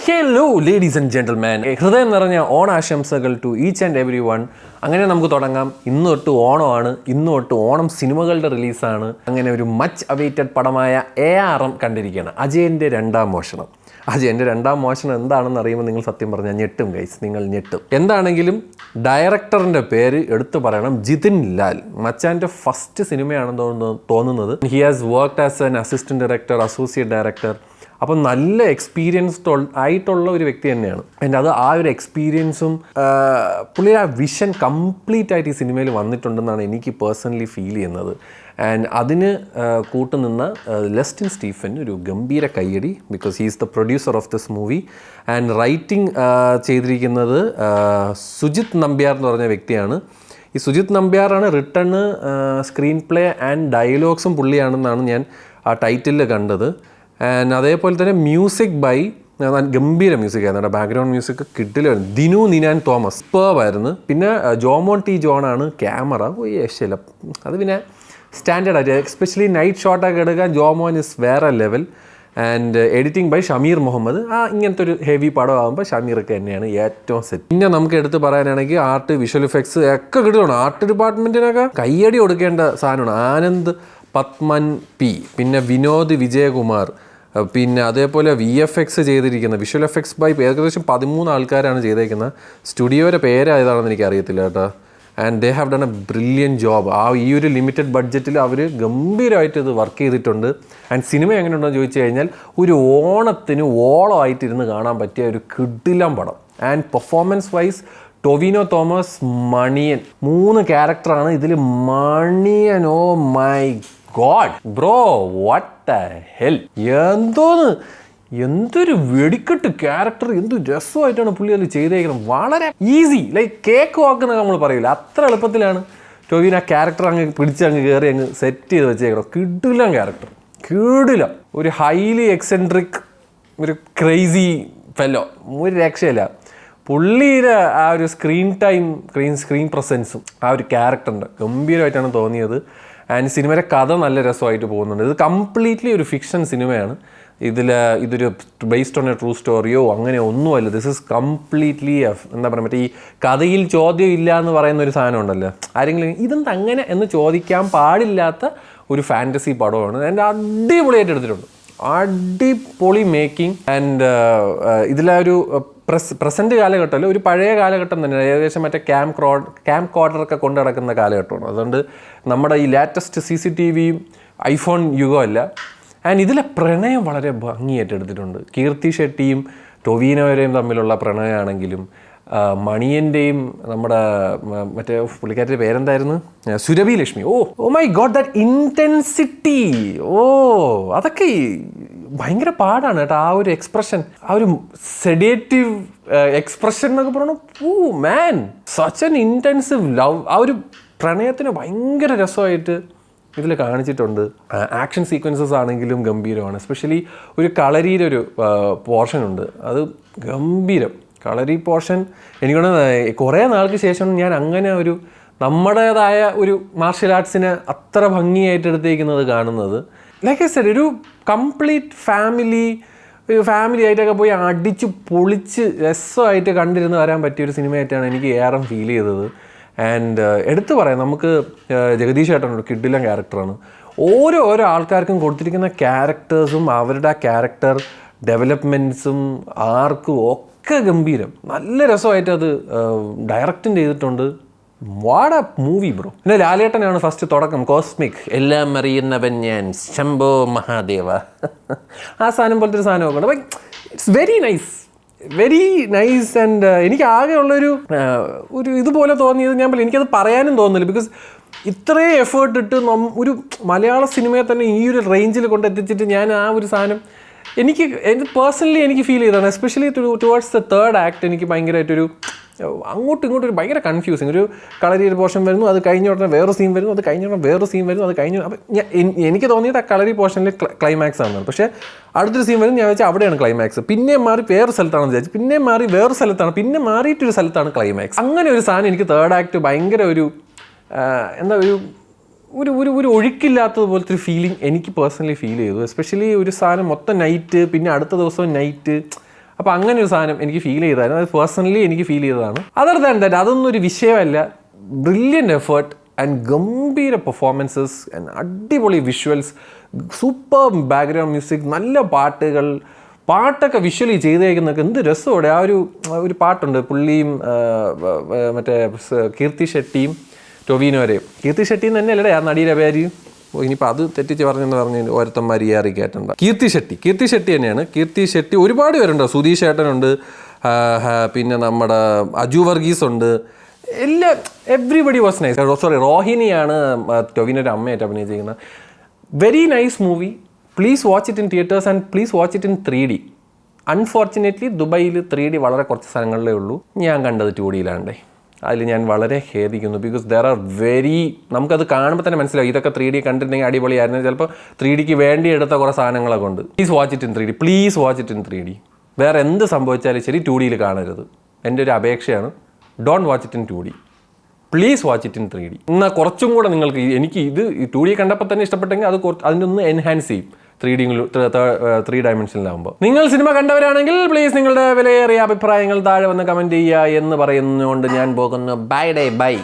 Hello ladies and gentleman, ഹൃദയം നിറഞ്ഞ ഓണാശംസകൾ to each and every one. അങ്ങനെ നമുക്ക് തുടങ്ങാം. ഇന്ന് തൊട്ട് ഓണമാണ്, ഇന്ന് തൊട്ട് ഓണം സിനിമകളുടെ റിലീസാണ്. അങ്ങനെ ഒരു മച്ച് അവൈറ്റഡ് പടമായ ARM കണ്ടിരിക്കുകയാണ്, അജയൻ്റെ രണ്ടാം മോഷണം. അജയൻ്റെ രണ്ടാം മോഷണം എന്താണെന്ന് അറിയുമ്പോൾ നിങ്ങൾ സത്യം പറഞ്ഞാൽ ഞെട്ടും ഗൈസ്, നിങ്ങൾ ഞെട്ടും. എന്താണെങ്കിലും ഡയറക്ടറിൻ്റെ പേര് എടുത്തു പറയണം, ജിതിൻ ലാൽ. മച്ചാൻ്റെ ഫസ്റ്റ് സിനിമയാണെന്ന് തോന്നുന്നത്. He has worked as an assistant director, associate director. അപ്പം നല്ല എക്സ്പീരിയൻസ്ഡ് ആയിട്ടുള്ള ഒരു വ്യക്തി തന്നെയാണ്. ആൻഡ് അത് ആ ഒരു എക്സ്പീരിയൻസും പുള്ളിയുടെ ആ വിഷൻ കംപ്ലീറ്റ് ആയിട്ട് ഈ സിനിമയിൽ വന്നിട്ടുണ്ടെന്നാണ് എനിക്ക് പേഴ്സണലി ഫീൽ ചെയ്യുന്നത്. ആൻഡ് അതിന് കൂട്ടുനിന്ന ലെസ്റ്റിൻ സ്റ്റീഫൻ ഒരു ഗംഭീര കയ്യടി, because he is the producer of this movie. And writing ചെയ്തിരിക്കുന്നത് സുജിത് നമ്പ്യാർ എന്ന് പറഞ്ഞ വ്യക്തിയാണ്. ഈ സുജിത് നമ്പ്യാറാണ് റിട്ടേൺ, സ്ക്രീൻ പ്ലേ ആൻഡ് ഡയലോഗ്സും പുള്ളിയാണെന്നാണ് ഞാൻ ആ ടൈറ്റിലിൽ കണ്ടത്. ആൻഡ് അതേപോലെ തന്നെ മ്യൂസിക് ബൈ ഗംഭീര മ്യൂസിക് ആയിരുന്നു. ബാക്ക്ഗ്രൗണ്ട് മ്യൂസിക് കിട്ടില്ലായിരുന്നു. ദിനു നിനാൻ തോമസ് സൂപ്പറായിരുന്നു. പിന്നെ ജോമോൻ ടി ജോണാണ് ക്യാമറ. രക്ഷയില്ല, അത് പിന്നെ സ്റ്റാൻഡേർഡ് ആയിട്ട്, എസ്പെഷ്യലി നൈറ്റ് ഷോട്ടൊക്കെ എടുക്കാൻ ജോമോൻ ഇസ് വേറെ level. And editing by Shameer Muhammad. ഇങ്ങനത്തെ ഒരു ഹെവി പടമാകുമ്പോൾ ഷമീറൊക്കെ തന്നെയാണ് ഏറ്റവും സെറ്റ്. പിന്നെ നമുക്ക് എടുത്ത് പറയാനാണെങ്കിൽ ആർട്ട്, വിഷ്വൽ എഫക്ട്സ് ഒക്കെ കിട്ടുകയാണ്. ആർട്ട് ഡിപ്പാർട്ട്മെൻറ്റിനൊക്കെ കയ്യടി കൊടുക്കേണ്ട സാധനമാണ്. ആനന്ദ് പത്മൻ പി, പിന്നെ വിനോദ് വിജയകുമാർ, പിന്നെ അതേപോലെ VFX ചെയ്തിരിക്കുന്ന വിഷ്വൽ എഫക്ട്സ് ബൈ ഏകദേശം 13 ആൾക്കാരാണ് ചെയ്തേക്കുന്നത്. സ്റ്റുഡിയോയുടെ പേരായതാണെന്ന് എനിക്ക് അറിയത്തില്ല കേട്ടോ. And they have done A brilliant job. ഈ ഒരു ലിമിറ്റഡ് ബഡ്ജറ്റിൽ അവർ ഗംഭീരമായിട്ട് ഇത് വർക്ക് ചെയ്തിട്ടുണ്ട്. ആൻഡ് സിനിമ എങ്ങനെയുണ്ടെന്ന് ചോദിച്ചു കഴിഞ്ഞാൽ ഒരു ഓണത്തിന് ഓളമായിട്ടിരുന്ന് കാണാൻ പറ്റിയ ഒരു കിടിലം പടം. And performance wise Tovino Thomas, Maniyan, 3 ക്യാരക്ടറാണ് ഇതിൽ. Maniyan, oh my god bro, what the hell, എന്തൊരു വെടിക്കെട്ട് ക്യാരക്ടർ, എന്ത് രസമായിട്ടാണ് പുള്ളി അതിൽ ചെയ്തേക്കുന്നത്. വളരെ ഈസി, ലൈക്ക് കേക്ക് വാക്കുന്ന നമ്മൾ പറയില്ല, അത്ര എളുപ്പത്തിലാണ് ടൊവിനോ ആ ക്യാരക്ടർ അങ്ങ് പിടിച്ചങ്ങ് കയറി അങ്ങ് സെറ്റ് ചെയ്ത് വെച്ചേക്കണം. കിടിലം ക്യാരക്ടർ, കിടിലം. ഒരു ഹൈലി എക്സെൻട്രിക്, ഒരു ക്രേസി ഫെല്ലോ, ഒരു രക്ഷയില്ല. പുള്ളിയുടെ ആ ഒരു സ്ക്രീൻ ടൈം, സ്ക്രീൻ പ്രസൻസും ആ ഒരു ക്യാരക്ടറിൻ്റെ ഗംഭീരമായിട്ടാണ് തോന്നിയത്. ആൻഡ് സിനിമയുടെ കഥ നല്ല രസമായിട്ട് പോകുന്നുണ്ട്. ഇത് കംപ്ലീറ്റ്ലി ഒരു ഫിക്ഷൻ സിനിമയാണ്. ഇതൊരു ബേസ്ഡ് ഓൺ എ ട്രൂ സ്റ്റോറിയോ അങ്ങനെ ഒന്നുമല്ല. ദിസ് ഇസ് കംപ്ലീറ്റ്ലി എന്താ പറയുക, മറ്റേ ഈ കഥയിൽ ചോദ്യം ഇല്ല എന്ന് പറയുന്ന ഒരു സാധനം ഉണ്ടല്ലോ, ആരെങ്കിലും ഇതെന്താ അങ്ങനെ എന്ന് ചോദിക്കാൻ പാടില്ലാത്ത ഒരു ഫാൻറ്റസി പടമാണ്. ആൻഡ് അടിപൊളിയായിട്ട് എടുത്തിട്ടുണ്ട്, അടിപൊളി മേക്കിംഗ്. ആൻഡ് ഇതിലൊരു പ്രസൻറ്റ് കാലഘട്ടമല്ല, ഒരു പഴയ കാലഘട്ടം തന്നെ, ഏകദേശം മറ്റേ ക്യാമ്പ് കോർഡറൊക്കെ കൊണ്ടു നടക്കുന്ന കാലഘട്ടമാണ്. അതുകൊണ്ട് നമ്മുടെ ഈ ലേറ്റസ്റ്റ് CCTVയും ഐഫോൺ യുഗമല്ല. ആൻഡ് ഇതിലെ പ്രണയം വളരെ ഭംഗിയായിട്ട് എടുത്തിട്ടുണ്ട്. കീർത്തി ഷെട്ടിയും ടൊവിനോയുടെയും തമ്മിലുള്ള പ്രണയമാണെങ്കിലും, മണിയൻ്റെയും നമ്മുടെ മറ്റേ പുള്ളിക്കാരുടെ പേരെന്തായിരുന്നു, Surabhi Lakshmi. Oh my god, that intensity, അതൊക്കെ ഭയങ്കര പാടാണ് കേട്ടോ. ആ ഒരു എക്സ്പ്രഷൻ, ആ ഒരു സെഡേറ്റീവ് എക്സ്പ്രഷൻ എന്നൊക്കെ പറഞ്ഞു, മാൻ, സച്ച് ആൻ ഇൻറ്റൻസീവ് ലവ്. ആ ഒരു പ്രണയത്തിന് ഭയങ്കര രസമായിട്ട് ഇതിൽ കാണിച്ചിട്ടുണ്ട്. ആക്ഷൻ സീക്വൻസസ് ആണെങ്കിലും ഗംഭീരമാണ്. എസ്പെഷ്യലി ഒരു കളരിയുടെ ഒരു പോർഷനുണ്ട്, അത് ഗംഭീരം. കളരി പോർഷൻ എനിക്കൊന്ന് കുറേ നാൾക്ക് ശേഷം ഞാൻ അങ്ങനെ ഒരു നമ്മുടേതായ ഒരു മാർഷ്യൽ ആർട്സിനെ അത്ര ഭംഗിയായിട്ട് എടുത്തേക്കുന്നത് കാണുന്നത്. ലൈക്ക് ഐ സെഡ്, ഒരു കംപ്ലീറ്റ് ഫാമിലി ആയിട്ടൊക്കെ പോയി അടിച്ച് പൊളിച്ച് രസമായിട്ട് കണ്ടിരുന്ന് വരാൻ പറ്റിയൊരു സിനിമയായിട്ടാണ് എനിക്ക് ARM ഫീൽ ചെയ്തത്. ആൻഡ് എടുത്തു പറയാം, നമുക്ക് ജഗദീഷ് ചേട്ടനൊരു കിടിലം ക്യാരക്ടറാണ്. ഓരോ ആൾക്കാർക്കും കൊടുത്തിരിക്കുന്ന ക്യാരക്ടേഴ്സും അവരുടെ ആ ക്യാരക്ടർ ഡെവലപ്മെൻറ്റ്സും ആർക്കും ഒക്കെ ഗംഭീരം, നല്ല രസമായിട്ട് അത് ഡയറക്റ്റും ചെയ്തിട്ടുണ്ട്. What A movie bro. പിന്നെ ലാലേട്ടനാണ് ഫസ്റ്റ് തുടക്കം, കോസ്മിക്, എല്ലാം അറിയുന്നവൻ ഞാൻ, ശംഭോ മഹാദേവ, ആ സാധനം പോലത്തെ ഒരു സാധനമൊക്കെ ഉണ്ട്. It's very nice. ആൻഡ് എനിക്ക് ആകെ ഉള്ളൊരു ഇതുപോലെ തോന്നിയത്, എനിക്കത് പറയാനും തോന്നുന്നില്ല, ബിക്കോസ് ഇത്രയും എഫേർട്ട് ഇട്ട് ഒരു മലയാള സിനിമയെ തന്നെ ഈ ഒരു റേഞ്ചിൽ കൊണ്ടെത്തിച്ചിട്ട് ഞാൻ ആ ഒരു സാധനം എനിക്ക് പേഴ്സണലി എനിക്ക് ഫീൽ ചെയ്തതാണ്. Especially towards the third act എനിക്ക് ഭയങ്കരമായിട്ടൊരു അങ്ങോട്ടും ഇങ്ങോട്ടും ഒരു ഭയങ്കര കൺഫ്യൂസിങ്. ഒരു കളരി പോർഷൻ വരുന്നു, അത് കഴിഞ്ഞ ഉടനെ വേറെ സീൻ വരുന്നു, അത് കഴിഞ്ഞ ഉടനെ വേറെ സീൻ വരുന്നു, അത് കഴിഞ്ഞു. അപ്പം എനിക്ക് തോന്നിയത് ആ കളരി പോർഷനിൽ ക്ലൈമാക്സ് ആണ്. പക്ഷേ അടുത്തൊരു സീൻ വരുന്നു, ഞാൻ വെച്ചാൽ അവിടെയാണ് ക്ലൈമാക്സ്. പിന്നെ മാറി വേറെ സ്ഥലത്താണെന്ന് വിചാരിച്ചു, പിന്നെ മാറി വേറെ സ്ഥലത്താണ്, പിന്നെ മാറിയിട്ടൊരു സ്ഥലത്താണ് ക്ലൈമാക്സ്. അങ്ങനെ ഒരു സാധനം എനിക്ക് തേർഡ് ആക്ട് ഭയങ്കര ഒരു ഒരു ഒഴുക്കില്ലാത്തത് പോലത്തെ ഒരു ഫീലിംഗ് എനിക്ക് പേഴ്സണലി ഫീൽ ചെയ്തു. എസ്പെഷ്യലി ഒരു സാധനം മൊത്തം നൈറ്റ്, പിന്നെ അടുത്ത ദിവസം നൈറ്റ്, അപ്പോൾ അങ്ങനെ ഒരു സാധനം എനിക്ക് ഫീൽ ചെയ്തായിരുന്നു. അത് പേഴ്സണലി എനിക്ക് ഫീൽ ചെയ്തതാണ്. അതർ ദാൻ ദാറ്റ് അതൊന്നും ഒരു വിഷയമല്ല. ബ്രില്യൻ്റ് എഫേർട്ട് ആൻഡ് ഗംഭീര പെർഫോമൻസസ് ആൻഡ് അടിപൊളി വിഷ്വൽസ്, സൂപ്പർ ബാക്ക്ഗ്രൗണ്ട് മ്യൂസിക്, നല്ല പാട്ടൊക്കെ വിഷ്വലി ചെയ്തേക്കുന്നതൊക്കെ എന്ത് രസമോടെ. ആ ഒരു പാട്ടുണ്ട് പുള്ളിയും മറ്റേ കീർത്തി ഷെട്ടിയും ടൊവിനോരെയും. കീർത്തി ഷെട്ടി തന്നെയല്ലേ ആ നടിയുടെ പേര്? ഇനിയിപ്പോൾ അത് തെറ്റിച്ച് പറഞ്ഞ് ഓരോരുത്തന്മാർ അറിയിക്കാറ്റുണ്ട്. കീർത്തി ഷെട്ടി തന്നെയാണ്. കീർത്തി ഷെട്ടി ഒരുപാട് പേരുണ്ട്. സുധീഷ് ഏട്ടനുണ്ട്, പിന്നെ നമ്മുടെ അജു വർഗീസ് ഉണ്ട്. Everybody was nice. സോറി, റോഹിണിയാണ് ടൊവിനോയുടെ അമ്മയായിട്ട് അഭിനയിച്ചിരിക്കുന്നത്. Very nice movie. Please watch it in theatres and please watch it in 3D. Unfortunately ദുബൈയിൽ 3D വളരെ കുറച്ച് സ്ഥലങ്ങളിലേ ഉള്ളൂ. ഞാൻ കണ്ടത് 2Dയിലാണ്ടേ. അതിൽ ഞാൻ വളരെ ഖേദിക്കുന്നു. ബിക്കോസ് നമുക്കത് കാണുമ്പോൾ തന്നെ മനസ്സിലാവും ഇതൊക്കെ 3D കണ്ടിട്ടുണ്ടെങ്കിൽ അടിപൊളിയായിരുന്നു. ചിലപ്പോൾ 3Dക്ക് വേണ്ടി എടുത്ത കുറേ സാധനങ്ങളൊക്കെ ഉണ്ട്. Please watch it in 3D. Please watch it in 3D. വേറെ എന്ത് സംഭവിച്ചാലും ശരി 2Dയിൽ കാണരുത്. എൻ്റെ ഒരു അപേക്ഷയാണ്. Don't watch it in 2D. Please watch it in 3D. എന്നാൽ കുറച്ചും കൂടെ നിങ്ങൾക്ക് എനിക്ക് ഇത് 2D കണ്ടപ്പോൾ തന്നെ ഇഷ്ടപ്പെട്ടെങ്കിൽ അത് അതിൻ്റെ ഒന്ന് എൻഹാൻസ് ചെയ്യും 3 ഡയമെൻഷനിലാകുമ്പോൾ. നിങ്ങൾ സിനിമ കണ്ടവരാണെങ്കിൽ പ്ലീസ് നിങ്ങളുടെ വിലയേറിയ അഭിപ്രായങ്ങൾ താഴെ വന്ന് കമൻറ്റ് ചെയ്യുക എന്ന് പറയുന്നതുകൊണ്ട് ഞാൻ പോകുന്നു. ബൈ.